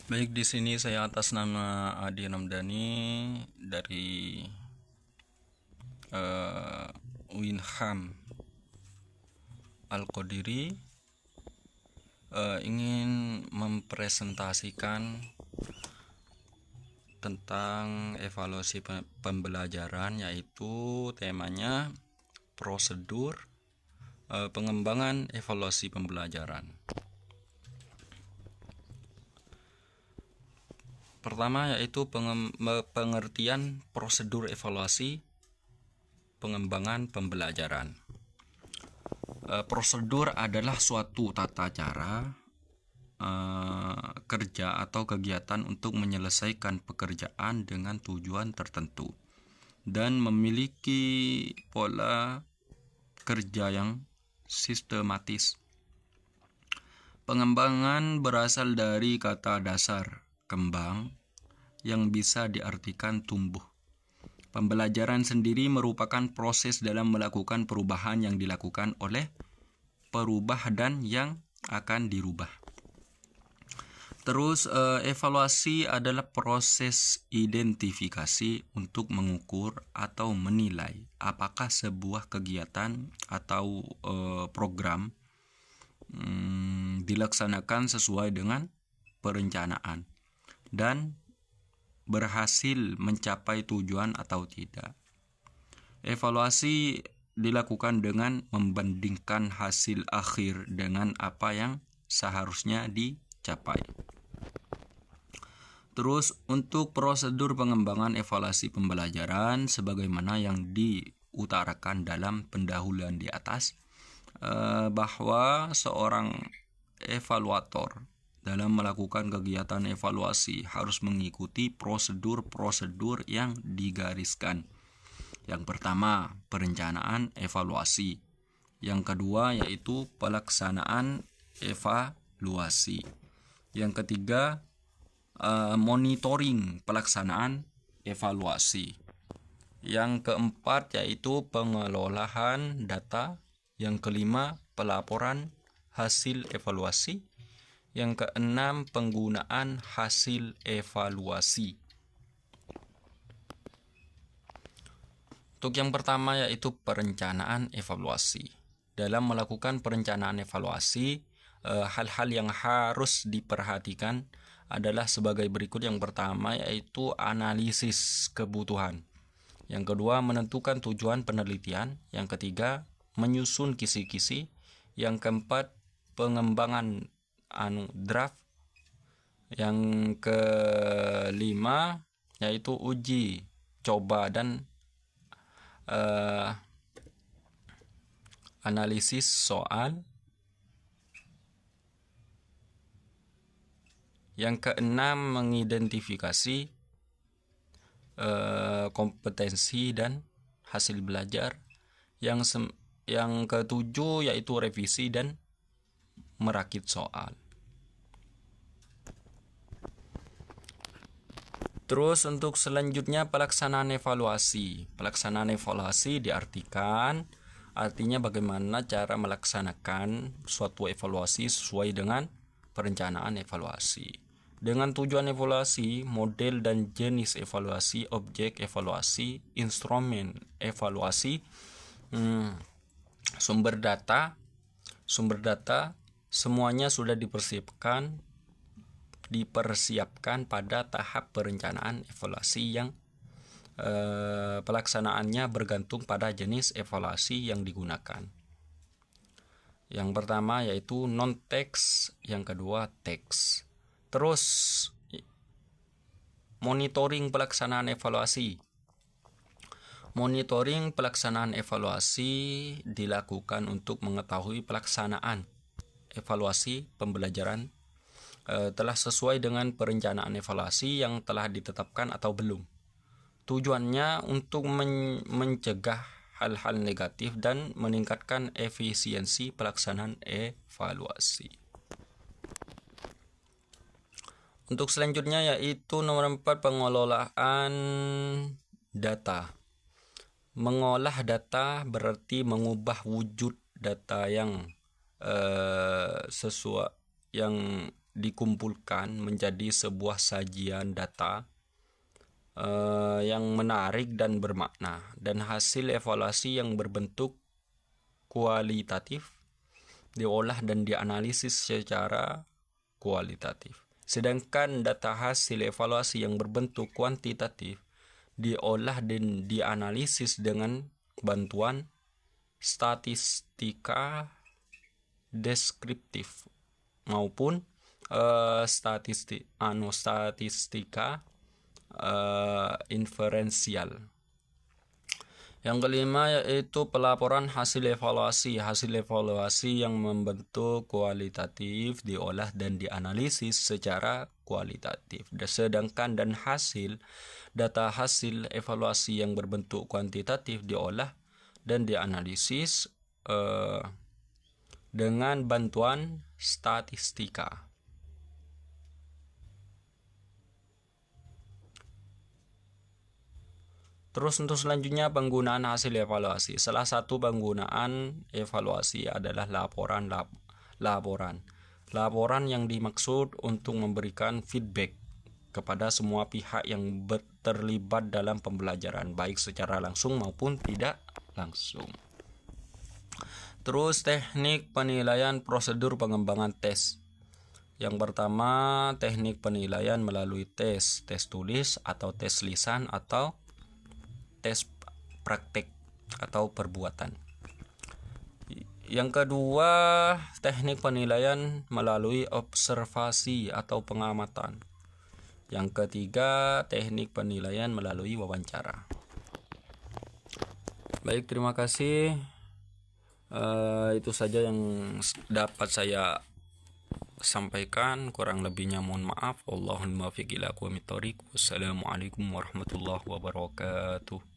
Baik, di sini saya atas nama Adi Ramdhani dari Winham Al-Qodiri, ingin mempresentasikan tentang evaluasi pembelajaran, yaitu temanya prosedur pengembangan evaluasi pembelajaran. Pertama yaitu pengertian prosedur evaluasi pengembangan pembelajaran. Prosedur adalah suatu tata cara kerja atau kegiatan untuk menyelesaikan pekerjaan dengan tujuan tertentu dan memiliki pola kerja yang sistematis. Pengembangan berasal dari kata dasar kembang yang bisa diartikan tumbuh. Pembelajaran sendiri merupakan proses dalam melakukan perubahan yang dilakukan oleh perubah dan yang akan dirubah. Terus evaluasi adalah proses identifikasi untuk mengukur atau menilai apakah sebuah kegiatan atau program dilaksanakan sesuai dengan perencanaan dan berhasil mencapai tujuan atau tidak. Evaluasi dilakukan dengan membandingkan hasil akhir dengan apa yang seharusnya dicapai. Terus untuk prosedur pengembangan evaluasi pembelajaran sebagaimana yang diutarakan dalam pendahuluan di atas, bahwa seorang evaluator dalam melakukan kegiatan evaluasi harus mengikuti prosedur-prosedur yang digariskan. Yang pertama, perencanaan evaluasi. Yang kedua yaitu pelaksanaan evaluasi. Yang ketiga, monitoring pelaksanaan evaluasi. Yang keempat yaitu pengelolaan data. Yang kelima, pelaporan hasil evaluasi. Yang keenam, penggunaan hasil evaluasi. Untuk yang pertama yaitu perencanaan evaluasi. Dalam melakukan perencanaan evaluasi, hal-hal yang harus diperhatikan adalah sebagai berikut. Yang pertama yaitu analisis kebutuhan. Yang kedua, menentukan tujuan penelitian. Yang ketiga, menyusun kisi-kisi. Yang keempat, pengembangan draft. Yang kelima yaitu uji coba dan analisis soal. Yang keenam, mengidentifikasi kompetensi dan hasil belajar. Yang ketujuh yaitu revisi dan merakit soal. Terus untuk selanjutnya pelaksanaan evaluasi. Pelaksanaan evaluasi artinya bagaimana cara melaksanakan suatu evaluasi sesuai dengan perencanaan evaluasi. Dengan tujuan evaluasi, model dan jenis evaluasi, objek evaluasi, instrumen evaluasi, sumber data, semuanya sudah dipersiapkan pada tahap perencanaan evaluasi yang pelaksanaannya bergantung pada jenis evaluasi yang digunakan. Yang pertama yaitu non-teks, yang kedua teks. Terus monitoring pelaksanaan evaluasi. Monitoring pelaksanaan evaluasi dilakukan untuk mengetahui pelaksanaan evaluasi pembelajaran telah sesuai dengan perencanaan evaluasi yang telah ditetapkan atau belum. Tujuannya untuk mencegah hal-hal negatif dan meningkatkan efisiensi pelaksanaan evaluasi. Untuk selanjutnya yaitu nomor 4, pengelolaan data. Mengolah data berarti mengubah wujud data yang sesuai yang dikumpulkan menjadi sebuah sajian data yang menarik dan bermakna, dan hasil evaluasi yang berbentuk kualitatif diolah dan dianalisis secara kualitatif. Sedangkan data hasil evaluasi yang berbentuk kuantitatif diolah dan dianalisis dengan bantuan statistika deskriptif maupun statistika inferensial. Yang kelima yaitu pelaporan hasil evaluasi. Hasil evaluasi yang membentuk kualitatif diolah dan dianalisis secara kualitatif. Sedangkan data hasil evaluasi yang berbentuk kuantitatif diolah dan dianalisis dengan bantuan statistika. Terus untuk selanjutnya penggunaan hasil evaluasi. Salah satu penggunaan evaluasi adalah laporan. Laporan yang dimaksud untuk memberikan feedback kepada semua pihak yang terlibat dalam pembelajaran, baik secara langsung maupun tidak langsung. Terus teknik penilaian prosedur pengembangan tes. Yang pertama, teknik penilaian melalui tes tulis atau tes lisan atau tes praktik atau perbuatan. Yang kedua, teknik penilaian melalui observasi atau pengamatan. Yang ketiga, teknik penilaian melalui wawancara. Baik, terima kasih. Itu saja yang dapat saya sampaikan, kurang lebihnya mohon maaf. Wallahul muwaffiq ila aqwamit thoriq. Wassalamualaikum warahmatullahi wabarakatuh.